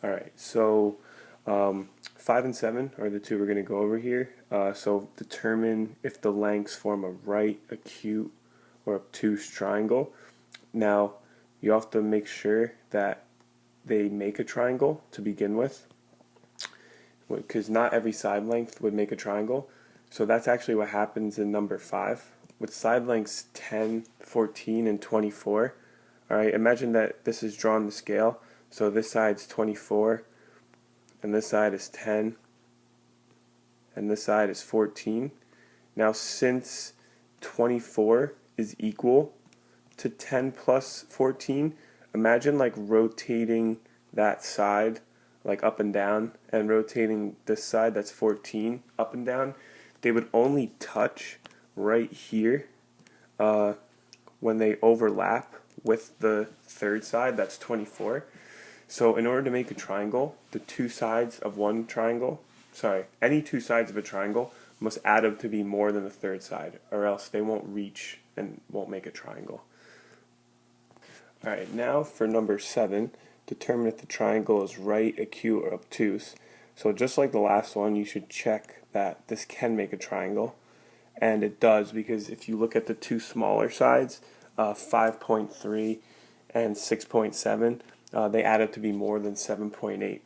Alright, so 5 and 7 are the two we're going to go over here. So determine if the lengths form a right, acute, or obtuse triangle. Now, you have to make sure that they make a triangle to begin with, because not every side length would make a triangle. So that's actually what happens in number 5. With side lengths 10, 14, and 24, alright, imagine that this is drawn to scale. So this side's 24, and this side is 10, and this side is 14. Now, since 24 is equal to 10 plus 14, imagine like rotating that side like up and down, and rotating this side that's 14 up and down. They would only touch right here when they overlap with the third side that's 24. So in order to make a triangle, the two sides of one triangle, any two sides of a triangle must add up to be more than the third side, or else they won't reach and won't make a triangle. Alright, now for number 7, determine if the triangle is right, acute, or obtuse. So just like the last one, you should check that this can make a triangle, and it does, because if you look at the two smaller sides, 5.3 and 6.7, they add up to be more than 7.8.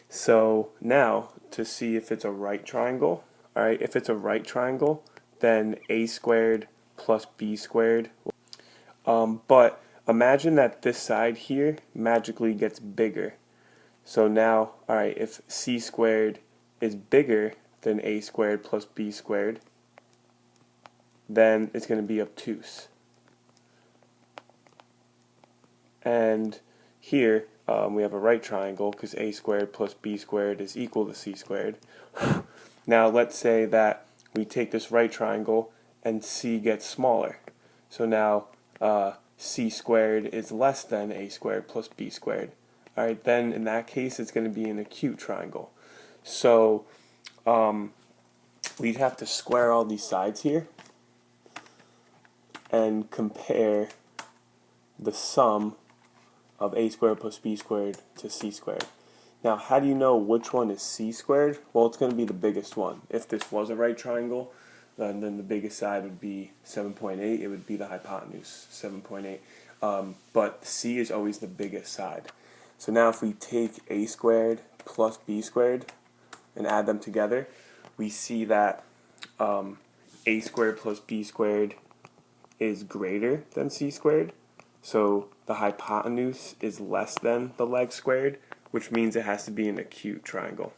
So now, to see if it's a right triangle, alright, if it's a right triangle, then a squared plus b squared. But imagine that this side here magically gets bigger. So now, alright, if c squared is bigger than a squared plus b squared, then it's going to be obtuse. And here we have a right triangle because a squared plus b squared is equal to c squared. Now let's say that we take this right triangle and c gets smaller. So now c squared is less than a squared plus b squared. Alright, then in that case it's going to be an acute triangle. So we'd have to square all these sides here and compare the sum of a squared plus b squared to c squared. Now, how do you know which one is c squared? Well, it's going to be the biggest one. If this was a right triangle, then the biggest side would be 7.8. It would be the hypotenuse, 7.8. But c is always the biggest side. So now if we take a squared plus b squared and add them together, we see that a squared plus b squared is greater than c squared. So the hypotenuse is less than the leg squared, which means it has to be an acute triangle.